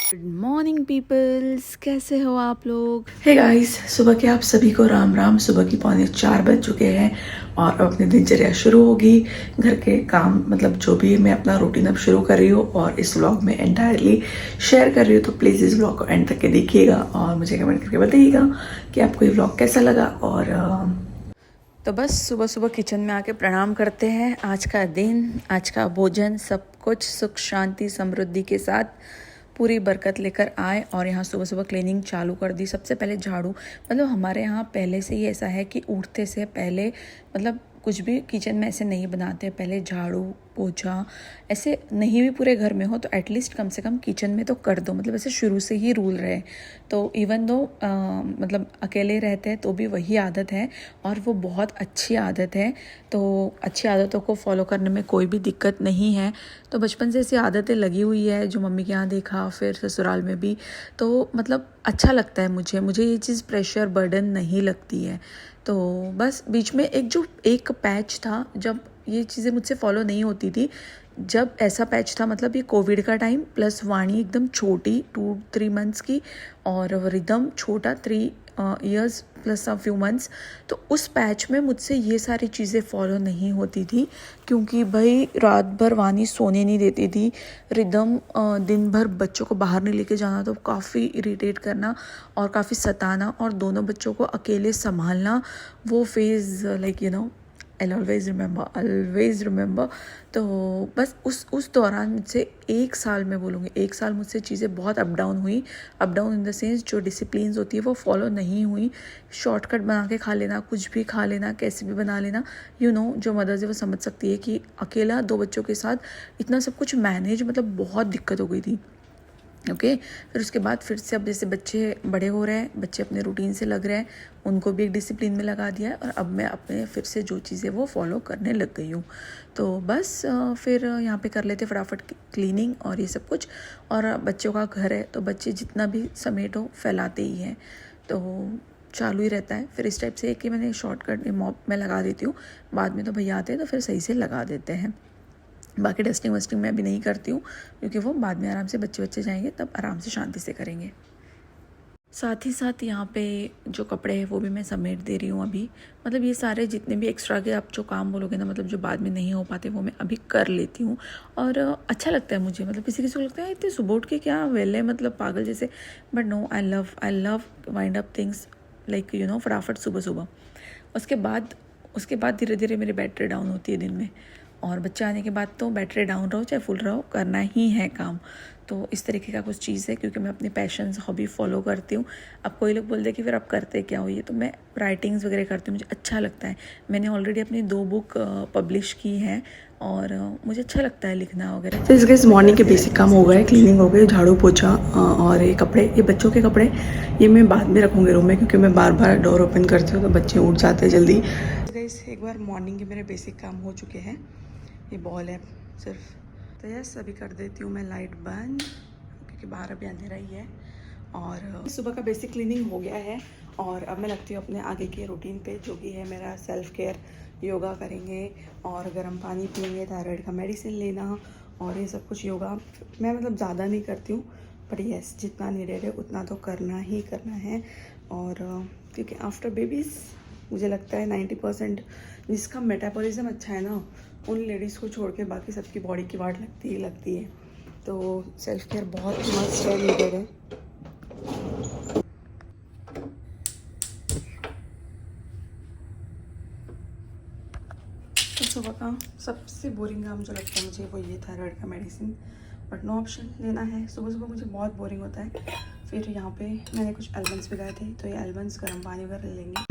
Good morning peoples, कैसे हो आप लोग। हे गाइस, सुबह के आप सभी को राम राम। सुबह की 3:45 बज चुके हैं और अब अपनी दिनचर्या शुरू होगी। घर के काम मतलब जो भी है मैं अपना रूटीन अब शुरू कर रही हूँ और इस व्लॉग में एंटायरली शेयर कर रही हूँ। तो प्लीज़ इस व्लॉग को एंड तक के देखिएगा और मुझे कमेंट करके बताइएगा कि आपको ये व्लॉग कैसा लगा। और तो बस सुबह सुबह किचन में आके प्रणाम करते हैं। आज का दिन, आज का भोजन सब कुछ सुख शांति समृद्धि के साथ पूरी बरकत लेकर आए। और यहाँ सुबह सुबह क्लीनिंग चालू कर दी। सबसे पहले झाड़ू, मतलब हमारे यहाँ पहले से ही ऐसा है कि उठते से पहले मतलब कुछ भी किचन में ऐसे नहीं बनाते, पहले झाड़ू पोछा ऐसे नहीं भी पूरे घर में हो तो एटलीस्ट कम से कम किचन में तो कर दो। मतलब ऐसे शुरू से ही रूल रहे। तो इवन दो मतलब अकेले रहते हैं तो भी वही आदत है और वो बहुत अच्छी आदत है। तो अच्छी आदतों को फॉलो करने में कोई भी दिक्कत नहीं है। तो बचपन से ऐसी आदतें लगी हुई है जो मम्मी के यहाँ देखा, फिर ससुराल में भी। तो मतलब अच्छा लगता है मुझे ये चीज़ प्रेशर बर्डन नहीं लगती है। तो बस बीच में एक पैच था जब ये चीज़ें मुझसे फॉलो नहीं होती थी। जब ऐसा पैच था मतलब ये कोविड का टाइम, प्लस वाणी एकदम छोटी 2-3 मंथ्स की और रिदम छोटा 3 years plus a few months. तो उस पैच में मुझसे ये सारी चीज़ें फॉलो नहीं होती थी क्योंकि भाई रात भर वाणी सोने नहीं देती थी। रिदम दिन भर बच्चों को बाहर नहीं लेके जाना तो काफ़ी इरिटेट करना और काफ़ी सताना और दोनों बच्चों को अकेले संभालना। वो phase like I always remember. तो बस उस दौरान मुझसे 1 साल मैं बोलूँगी 1 साल मुझसे चीज़ें बहुत अप डाउन हुई। Up down in the sense जो डिसिप्लिन्स होती है वो फॉलो नहीं हुई। शॉर्टकट बना के खा लेना, कुछ भी खा लेना, कैसे भी बना लेना। जो मदर्स है वो समझ सकती है कि अकेला 2 बच्चों के साथ इतना सब कुछ मैनेज मतलब बहुत दिक्कत हो गई थी। ओके फिर उसके बाद फिर से अब जैसे बच्चे बड़े हो रहे हैं, बच्चे अपने रूटीन से लग रहे हैं, उनको भी एक डिसिप्लिन में लगा दिया है और अब मैं अपने फिर से जो चीज़ें वो फॉलो करने लग गई हूँ। तो बस फिर यहाँ पे कर लेते फटाफट क्लीनिंग और ये सब कुछ। और बच्चों का घर है तो बच्चे जितना भी समेटो फैलाते ही हैं, तो चालू ही रहता है। फिर इस टाइप से कि मैंने शॉर्टकट मॉप में लगा देती हूँ, बाद में तो भैया आते हैं तो फिर सही से लगा देते हैं। बाकी डस्टिंग वस्टिंग मैं अभी नहीं करती हूँ क्योंकि वो बाद में आराम से बच्चे जाएंगे तब आराम से शांति से करेंगे। साथ ही साथ यहाँ पे जो कपड़े हैं वो भी मैं समेट दे रही हूँ अभी। मतलब ये सारे जितने भी एक्स्ट्रा के आप जो काम बोलोगे ना, मतलब जो बाद में नहीं हो पाते वो मैं अभी कर लेती हूँ और अच्छा लगता है मुझे। मतलब किसी को लगता है इतने सुबह उठ के क्या वेले मतलब पागल जैसे, but no, I love wind up things like फटाफट सुबह सुबह। उसके बाद धीरे धीरे मेरी बैटरी डाउन होती है दिन में, और बच्चे आने के बाद तो बैटरी डाउन रहो चाहे फुल रहो करना ही है काम। तो इस तरीके का कुछ चीज़ है क्योंकि मैं अपनी पैशंस हॉबी फॉलो करती हूँ। अब कोई लोग बोलते हैं कि फिर आप करते क्या हो, ये तो मैं राइटिंग्स वगैरह करती हूँ, मुझे अच्छा लगता है। मैंने ऑलरेडी अपनी 2 बुक पब्लिश की हैं और मुझे अच्छा लगता है लिखना वगैरह। तो इस मॉर्निंग के बेसिक काम हो गए, क्लीनिंग हो गई, झाड़ू पोछा और ये कपड़े, ये बच्चों के कपड़े ये मैं बाद में रखूँगी रूम में क्योंकि मैं बार बार डोर ओपन करती हूँ तो बच्चे उठ जाते हैं जल्दी। एक बार मॉर्निंग के मेरे बेसिक काम हो चुके हैं। ये बॉल है सिर्फ, तो यस अभी कर देती हूँ मैं लाइट बंद क्योंकि बाहर अभी अंधेरा ही है। और सुबह का बेसिक क्लीनिंग हो गया है और अब मैं लगती हूँ अपने आगे के रूटीन पे, जो कि है मेरा सेल्फ केयर। योगा करेंगे और गर्म पानी पिएंगे, थायराइड का मेडिसिन लेना और ये सब कुछ। योगा मैं मतलब ज़्यादा नहीं करती हूँ बट यस जितना नीडेड है उतना तो करना ही करना है। और क्योंकि आफ्टर बेबीज़ मुझे लगता है 90% जिसका मेटाबॉलिज्म अच्छा है ना, उन लेडीज़ को छोड़ के बाकी सबकी बॉडी की वाट लगती ही लगती है। तो सेल्फ केयर बहुत मस्ट है, नीडेड है। तो सुबह का सबसे बोरिंग काम जो लगता है मुझे वो ये थायराइड का मेडिसिन, बट नो ऑप्शन लेना है। सुबह सुबह मुझे बहुत बोरिंग होता है। फिर यहाँ पे मैंने कुछ एलमंड्स भिगाए थे तो ये एलमंड्स गर्म पानी वगैरह ले लेंगे।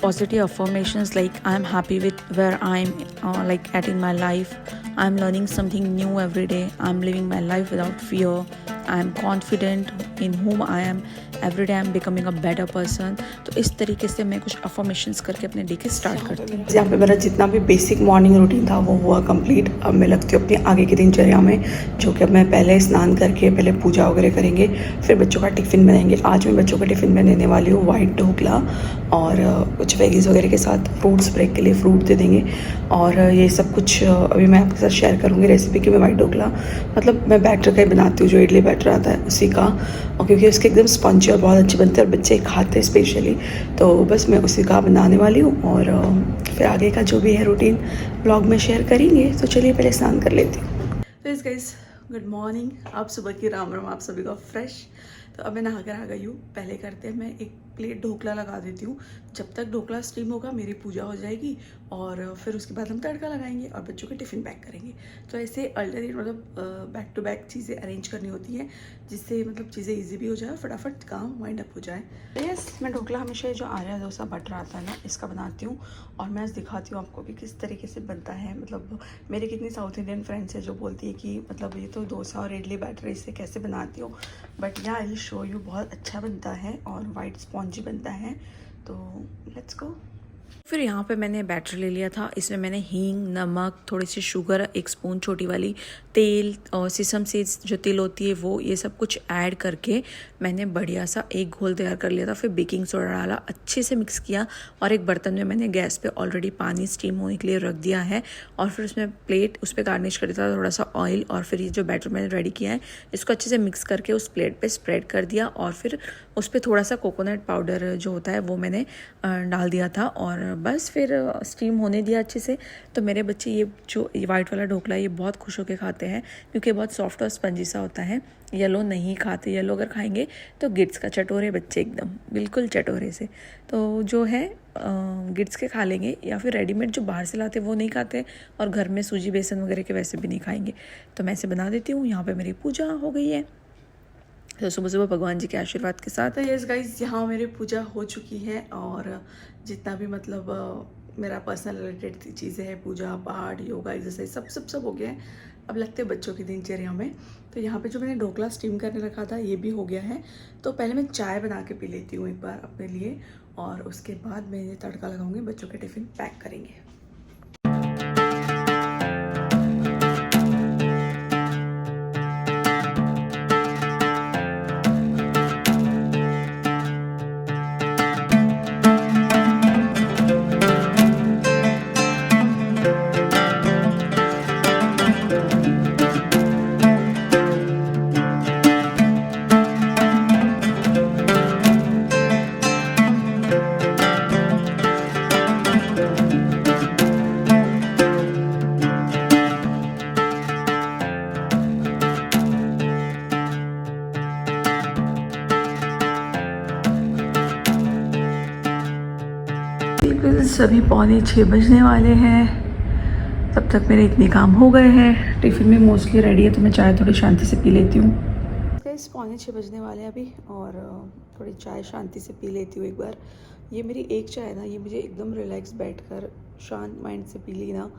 positive affirmations like I'm happy with where I'm like at in my life. I'm learning something new every day. I'm living my life without fear. I'm confident in whom I am. Every day I'm becoming a better person. तो इस तरीके से मैं कुछ affirmations करके अपने day के start करती हूँ. यहाँ पे मेरा जितना भी बेसिक मॉर्निंग रूटीन था वो हुआ कंप्लीट. अब मैं लगती हूँ अपनी आगे की दिनचर्या में, जो कि अब मैं पहले स्नान करके पहले पूजा वगैरह करेंगे, फिर बच्चों का टिफ़िन बनाएंगे. आज मैं बच्चों का टिफ़िन में देने वाली हूँ वाइट ढोकला और कुछ वेगीज वगैरह के साथ फ्रूट्स, ब्रेक के लिए फ्रूट दे देंगे. और ये सब कुछ अभी मैं आपके साथ शेयर करूँगी रेसिपी कि मैं वाइट ढोकला मतलब मैं बैटर का ही बनाती हूँ, जो इडली बैटर आता है उसी का. और क्योंकि उसके एकदम स्पंजी और बहुत अच्छे बनते हैं और बच्चे खाते हैं स्पेशली, तो बस मैं उसी का बनाने वाली हूँ. और फिर आगे का जो भी है रूटीन ब्लॉग में शेयर करेंगे. तो चलिए पहले स्नान कर लेती हूँ. तो इस गाइस गुड मॉर्निंग. आप सुबह की राम राम आप सभी को फ्रेश. तो अब मैं नहा कर आ गई हूँ. पहले करते हैं मैं एक प्लेट ढोकला लगा देती हूँ. जब तक ढोकला स्टीम होगा मेरी पूजा हो जाएगी और फिर उसके बाद हम तड़का लगाएंगे और बच्चों के टिफ़िन पैक करेंगे. तो ऐसे अल्टरनेट मतलब बैक टू बैक चीज़ें अरेंज करनी होती हैं, जिससे मतलब चीज़ें ईजी भी हो जाए और फटाफट काम वाइंड अप हो जाए. तो यस, मैं ढोकला हमेशा जो आर्या डोसा बटर आता है ना, इसका बनाती हूँ. और मैं दिखाती हूँ आपको भी किस तरीके से बनता है. मतलब मेरे कितनी साउथ इंडियन फ्रेंड्स हैं जो बोलती है कि मतलब ये तो डोसा और इडली बैटर इससे कैसे बनाती हो, बट या आई विल शो यू. बहुत अच्छा बनता है और वाइट स्पॉन्जी बनता है. तो लेट्स गो. फिर यहाँ पे मैंने बैटर ले लिया था. इसमें मैंने हींग, नमक, थोड़ी सी शुगर, 1 स्पून छोटी वाली, तेल और सिसम सीड्स जो तिल होती है वो, ये सब कुछ ऐड करके मैंने बढ़िया सा एक घोल तैयार कर लिया था. फिर बेकिंग सोडा डाला, अच्छे से मिक्स किया और एक बर्तन में मैंने गैस पे ऑलरेडी पानी स्टीम होने के लिए रख दिया है. और फिर उसमें प्लेट उस पर गार्निश कर दिया था थोड़ा सा ऑयल. और फिर ये जो बैटर मैंने रेडी किया है इसको अच्छे से मिक्स करके उस प्लेट पर स्प्रेड कर दिया. और फिर उस पर थोड़ा सा कोकोनट पाउडर जो होता है वो मैंने डाल दिया था और बस फिर स्टीम होने दिया अच्छे से. तो मेरे बच्चे ये जो वाइट वाला ढोकला ये बहुत खुश होकर खाते हैं क्योंकि बहुत सॉफ्ट और स्पंजी सा होता है. येलो नहीं खाते. येलो अगर खाएंगे तो गिट्स का चटोरे बच्चे, एकदम बिल्कुल चटोरे से. तो जो है गिट्स के खा लेंगे, या फिर रेडीमेड जो बाहर से लाते वो नहीं खाते और घर में सूजी बेसन वगैरह के वैसे भी नहीं खाएंगे. तो मैं इसे बना देती हूँ. यहाँ पर मेरी पूजा हो गई है तो सुबह सुबह भगवान जी के आशीर्वाद के साथ. यस गाइस, यहाँ मेरी पूजा हो चुकी है और जितना भी मतलब मेरा पर्सनल रिलेटेड चीज़ें हैं, पूजा पाठ योगा एक्सरसाइज सब हो गया है. अब लगते हैं बच्चों की दिनचर्या में. तो यहाँ पे जो मैंने ढोकला स्टीम करने रखा था ये भी हो गया है. तो पहले मैं चाय बना के पी लेती हूँ एक बार अपने लिए और उसके बाद मैं ये तड़का लगाऊंगी. बच्चों के टिफ़िन पैक करेंगे. सभी 5:45 बजने वाले हैं. तब तक मेरे इतने काम हो गए हैं. टिफ़िन में मोस्टली रेडी है तो मैं चाय थोड़ी शांति से पी लेती हूँ. 5:45 बजने वाले हैं अभी और थोड़ी चाय शांति से पी लेती हूँ एक बार. ये मेरी एक चाय ना, ये मुझे एकदम रिलैक्स बैठकर शांत माइंड से पी ली ना,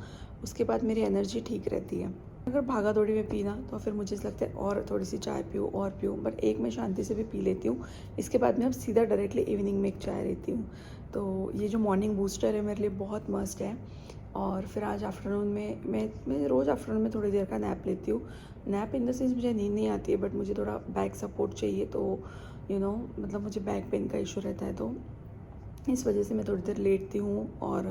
उसके बाद मेरी एनर्जी ठीक रहती है. अगर भागा दौड़ी में पीना तो फिर मुझे लगता है और थोड़ी सी चाय पीऊँ और पीऊँ, बट एक मैं शांति से भी पी लेती हूँ. इसके बाद मैं अब सीधा डायरेक्टली इवनिंग में एक चाय लेती हूँ. तो ये जो मॉर्निंग बूस्टर है मेरे लिए बहुत मस्त है. और फिर आज आफ्टरनून में मैं रोज़ आफ्टरनून में थोड़ी देर का नैप लेती हूँ. नैप इन द सेंस मुझे नींद नहीं आती है, बट मुझे थोड़ा बैक सपोर्ट चाहिए. तो मतलब मुझे बैक पेन का इशू रहता है, तो इस वजह से मैं थोड़ी देर लेटती हूँ और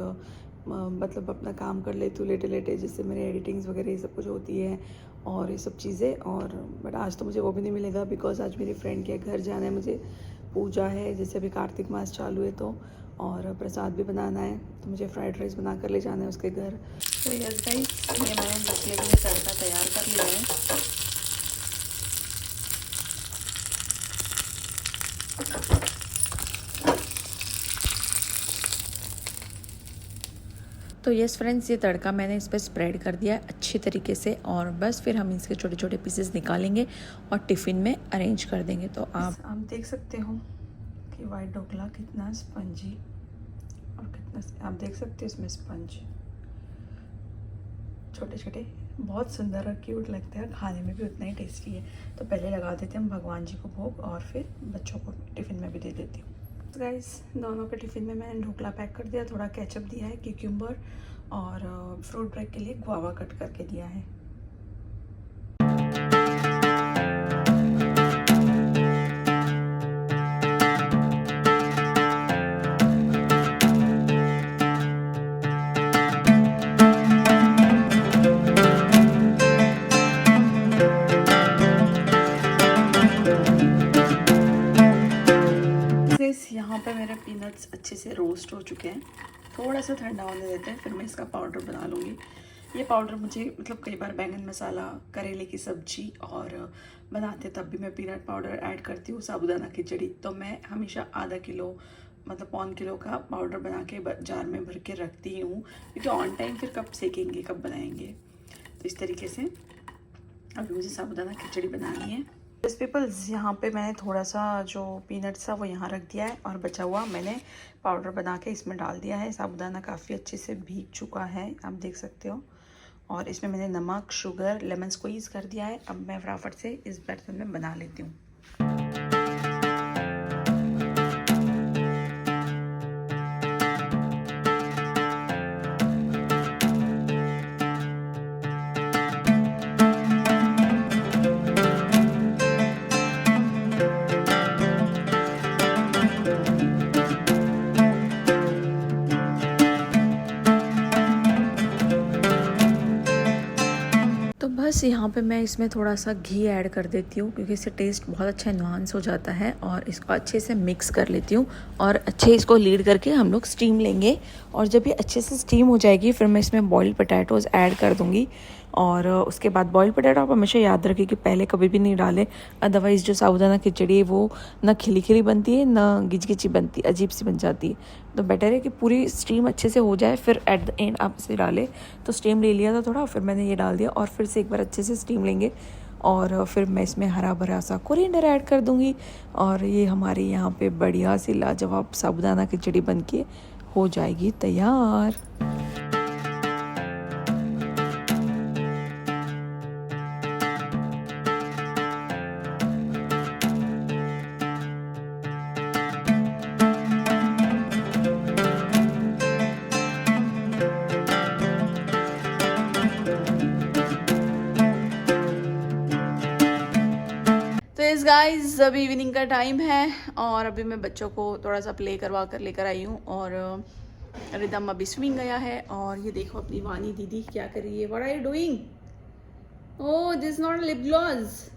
मतलब अपना काम कर लेती हूँ लेटे लेटे, जिससे मेरी एडिटिंग्स वगैरह ये सब कुछ होती है और ये सब चीज़ें. और बट आज तो मुझे वो भी नहीं मिलेगा बिकॉज आज मेरी फ्रेंड के घर जाना है मुझे. पूजा है, जैसे अभी कार्तिक मास चालू है तो, और प्रसाद भी बनाना है तो मुझे फ्राइड राइस बना कर ले जाना है उसके घर. तो यस गाइस, ये मैंने ढोकले के लिए तड़का तैयार कर लिया है. तो यस फ्रेंड्स, ये तड़का मैंने इस पर स्प्रेड कर दिया है अच्छी तरीके से और बस फिर हम इसके छोटे छोटे पीसेस निकालेंगे और टिफ़िन में अरेंज कर देंगे. तो आप देख सकते हो कि वाइट ढोकला कितना स्पंजी और कितना आप देख सकते हो इसमें स्पंज छोटे छोटे, बहुत सुंदर और क्यूट लगते हैं, खाने में भी उतना ही टेस्टी है। तो पहले लगा देते हैं हम भगवान जी को भोग और फिर बच्चों को टिफ़िन में भी दे देती हूँ। तो गाइस दोनों के टिफ़िन में मैंने ढोकला पैक कर दिया, थोड़ा केचप दिया है, क्यूक्यूम्बर और फ्रूट ब्रेक के लिए गुआवा कट करके दिया है। यहाँ पे मेरे पीनट्स अच्छे से रोस्ट हो चुके हैं, थोड़ा सा ठंडा होने देते हैं, फिर मैं इसका पाउडर बना लूँगी। ये पाउडर मुझे मतलब कई बार बैंगन मसाला, करेले की सब्जी और बनाते तब भी मैं पीनट पाउडर ऐड करती हूँ, साबूदाना खिचड़ी। तो मैं हमेशा आधा किलो मतलब पौन किलो का पाउडर बना के जार में भर के रखती हूँ, क्योंकि ऑन टाइम फिर कब सेकेंगे कब बनाएंगे। तो इस तरीके से अभी मुझे साबूदाना खिचड़ी बनानी है। इस पीपल्स यहाँ पे मैंने थोड़ा सा जो पीनट्स था वो यहाँ रख दिया है और बचा हुआ मैंने पाउडर बना के इसमें डाल दिया है। साबूदाना काफ़ी अच्छे से भीग चुका है, आप देख सकते हो। और इसमें मैंने नमक, शुगर, लेमन स्क्वीज़ कर दिया है। अब मैं फटाफट से इस बर्तन में बना लेती हूँ। बस यहाँ पे मैं इसमें थोड़ा सा घी ऐड कर देती हूँ, क्योंकि इससे टेस्ट बहुत अच्छा इन्हांस हो जाता है। और इसको अच्छे से मिक्स कर लेती हूँ और अच्छे इसको लीड करके हम लोग स्टीम लेंगे। और जब ये अच्छे से स्टीम हो जाएगी फिर मैं इसमें बॉइल्ड पोटैटोज़ ऐड कर दूँगी। और उसके बाद बॉइल्ड पोटैटो आप हमेशा याद रखें कि पहले कभी भी नहीं डालें, अदरवाइज़ जो साबूदाना खिचड़ी है वो ना खिली खिली बनती है ना गिचगिची बनती, अजीब सी बन जाती है। तो बेटर है कि पूरी स्टीम अच्छे से हो जाए फिर एट द एंड आप इसे डालें। तो स्टीम ले लिया था थोड़ा, फिर मैंने ये डाल दिया और फिर से एक बार अच्छे से स्टीम लेंगे। और फिर मैं इसमें हरा भरा सा कोरिएंडर ऐड कर दूँगी और ये हमारे यहाँ पे बढ़िया सी लाजवाब साबूदाना खिचड़ी बन के हो जाएगी तैयार। तो गाइस अभी इवनिंग का टाइम है और अभी मैं बच्चों को थोड़ा सा प्ले करवा कर लेकर आई हूँ। और रिदम अभी स्विमिंग गया है। और ये देखो अपनी वानी दीदी क्या कर रही है। What are you doing? Oh this not lip gloss.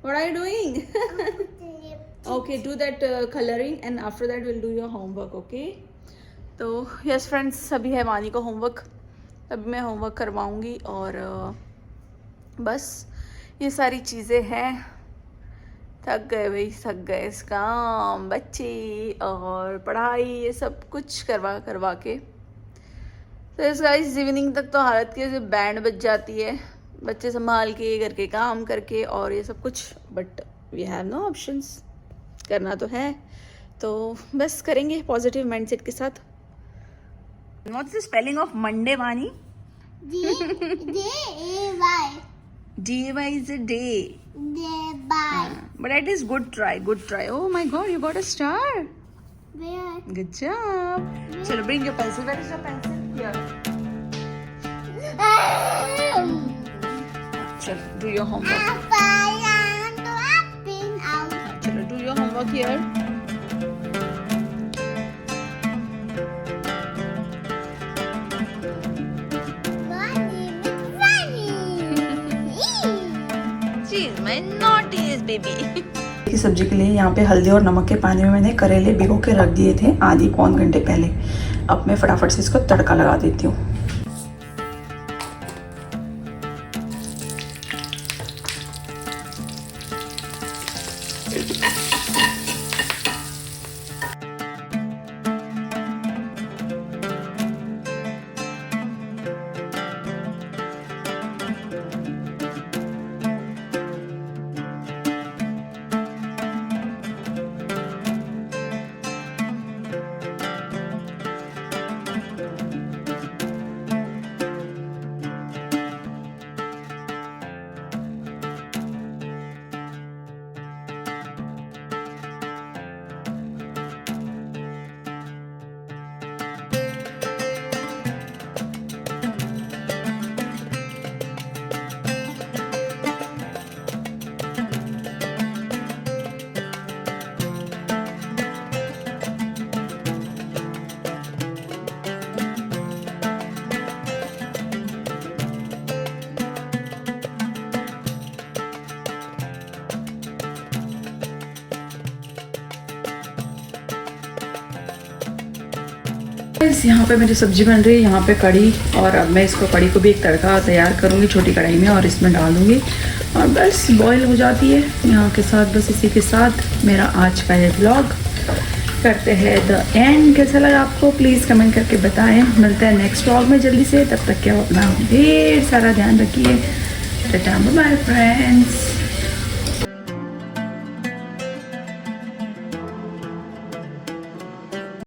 What are you doing? Okay do that colouring and after that will do your homework. Okay तो यस फ्रेंड्स, अभी है वानी को होमवर्क, अभी मैं होमवर्क करवाऊँगी। और बस ये सारी चीज़ें हैं। थक गए भाई, थक गए। इस काम, बच्चे और पढ़ाई, ये सब कुछ करवा करवा के। तो इस गाइस इवनिंग तक तो हालत की बैंड बज जाती है, बच्चे संभाल के, घर के काम करके और ये सब कुछ। But we have no options, करना तो है। तो बस करेंगे पॉजिटिव माइंडसेट के साथ। What's the spelling of Monday वानी? D-A-Y. D-A-Y is a day. But that is good try, good try. Oh my god, you got a star. Where? Good job. Chalo, bring your pencil. Where is your pencil? Here. Chalo, do your homework. Chalo, do your homework here. My naughtiest baby. की सब्जी के लिए यहाँ पे हल्दी और नमक के पानी में मैंने करेले भिगो के रख दिए थे आधी पौन घंटे पहले। अब मैं फटाफट से इसको तड़का लगा देती हूँ। गाइस यहाँ पे मेरी सब्जी बन रही है, यहाँ पे कढ़ी, और अब मैं इसको कढ़ी को भी एक तड़का तैयार करूँगी छोटी कढ़ाई में और इसमें डाल दूँगी और बस बॉईल हो जाती है यहाँ के साथ। बस इसी के साथ मेरा आज का ये व्लॉग करते हैं द एंड। कैसा लगा आपको प्लीज़ कमेंट करके बताएं। मिलते हैं नेक्स्ट व्लॉग में जल्दी से, तब तक क्या अपना ढेर सारा ध्यान रखिए। Tata bye bye friends.